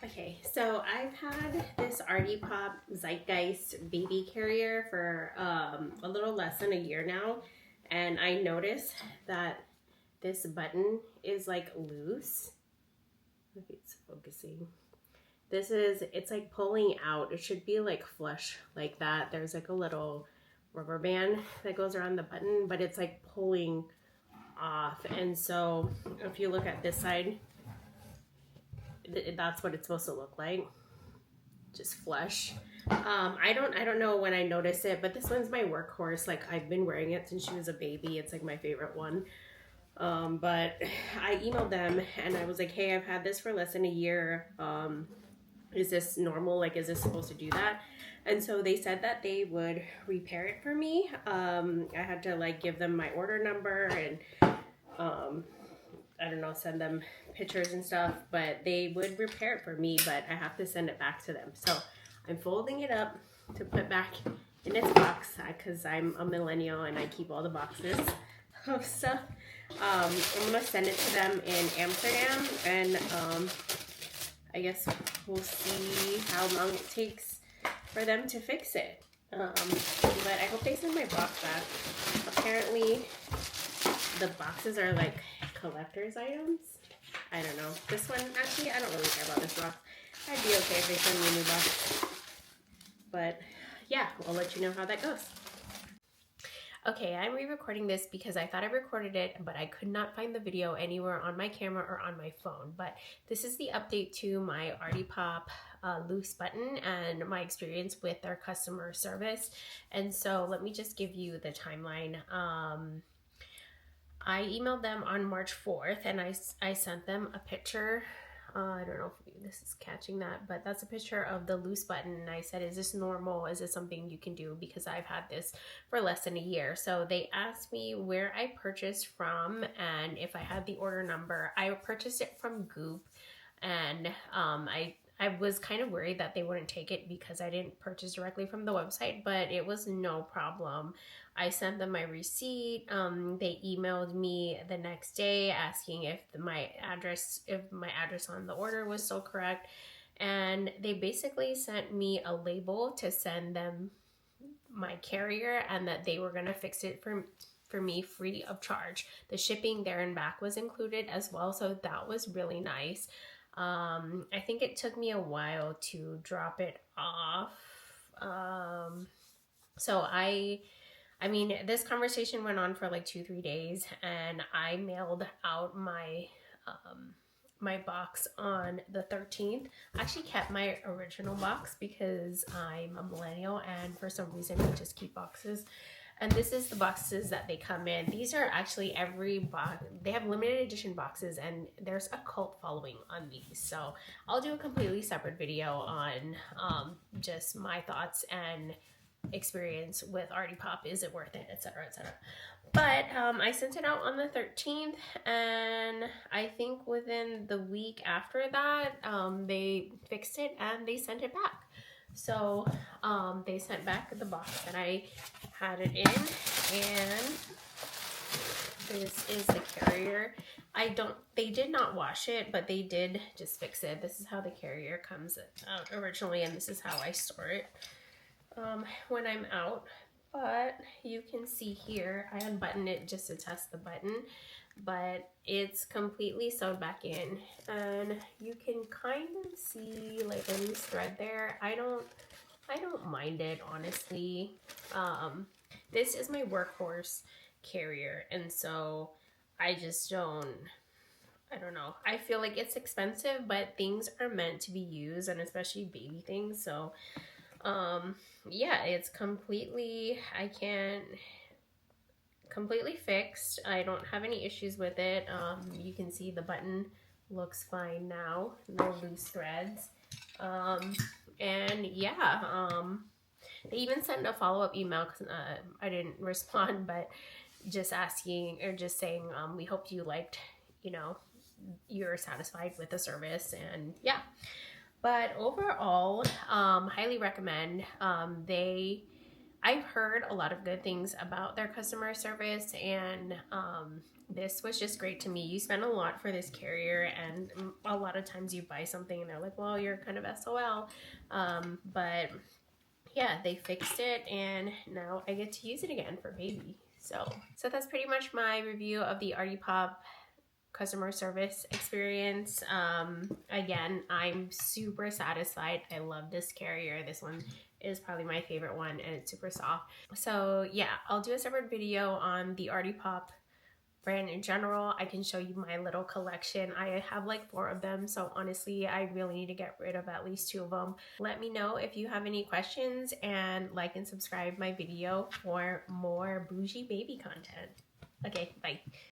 Okay, so I've had this Artipoppe Zeitgeist baby carrier for a little less than a year now, and I noticed that this button is like loose. If it's focusing. It's like pulling out. It should be like flush like that. There's like a little rubber band that goes around the button, but it's like pulling off. And so if you look at this side, that's what it's supposed to look like, just flush. I don't know when I noticed it, but this one's my workhorse. Like, I've been wearing it since she was a baby. It's like my favorite one. But I emailed them and I was like, hey, I've had this for less than a year. Is this normal? Like, is this supposed to do that? And so they said that they would repair it for me. I had to like give them my order number and I don't know, send them pictures and stuff, but they would repair it for me, but I have to send it back to them. So I'm folding it up to put back in its box because I'm a millennial and I keep all the boxes of stuff. I'm gonna send it to them in Amsterdam, and I guess we'll see how long it takes for them to fix it. But I hope they send my box back. Apparently the boxes are like collector's items. I don't know. This one, actually, I don't really care about this box. I'd be okay if they send me a new box. But yeah, I'll let you know how that goes. Okay, I'm re-recording this because I thought I recorded it, but I could not find the video anywhere on my camera or on my phone. But this is the update to my Artipoppe loose button and my experience with their customer service. And so let me just give you the timeline. I emailed them on March 4th and I sent them a picture. I don't know if this is catching that, but that's a picture of the loose button. And I said, is this normal? Is this something you can do? Because I've had this for less than a year. So they asked me where I purchased from and if I had the order number. I purchased it from Goop, and I was kind of worried that they wouldn't take it because I didn't purchase directly from the website, but it was no problem. I sent them my receipt. They emailed me the next day asking if my address on the order was still correct. And they basically sent me a label to send them my carrier and that they were going to fix it for me free of charge. The shipping there and back was included as well, so that was really nice. I think it took me a while to drop it off. So I mean, this conversation went on for like 2-3 days, and I mailed out my my box on the 13th. I actually kept my original box because I'm a millennial, and for some reason I just keep boxes. And this is the boxes that they come in. These are actually every box. They have limited edition boxes, and there's a cult following on these. So I'll do a completely separate video on just my thoughts and experience with Artipoppe. Is it worth it, etc., etc. But I sent it out on the 13th, and I think within the week after that, they fixed it and they sent it back. So they sent back the box that I had it in, and this is the carrier. They did not wash it, but they did just fix it. This is how the carrier comes out originally, and this is how I store it when I'm out. But you can see here, I unbuttoned it just to test the button, but it's completely sewed back in, and you can kind of see like a loose thread there. I don't mind it, honestly. This is my workhorse carrier, and so I just don't know. I feel like it's expensive, but things are meant to be used, and especially baby things. So yeah, it's completely fixed. I don't have any issues with it. You can see the button looks fine now, no loose threads. And yeah, they even sent a follow-up email because I didn't respond, but just asking or just saying, we hope you liked, you're satisfied with the service, and yeah. But overall, highly recommend. I've heard a lot of good things about their customer service, and this was just great to me. You spend a lot for this carrier, and a lot of times you buy something and they're like, well, you're kind of SOL. But yeah, they fixed it, and now I get to use it again for baby. So that's pretty much my review of the Artipoppe customer service experience. Again, I'm super satisfied. I love this carrier. This one is probably my favorite one, and it's super soft. So yeah, I'll do a separate video on the Artipoppe brand in general. I can show you my little collection. I have like 4 of them, so honestly I really need to get rid of at least 2 of them. Let me know if you have any questions, and like and subscribe my video for more bougie baby content. Okay, bye.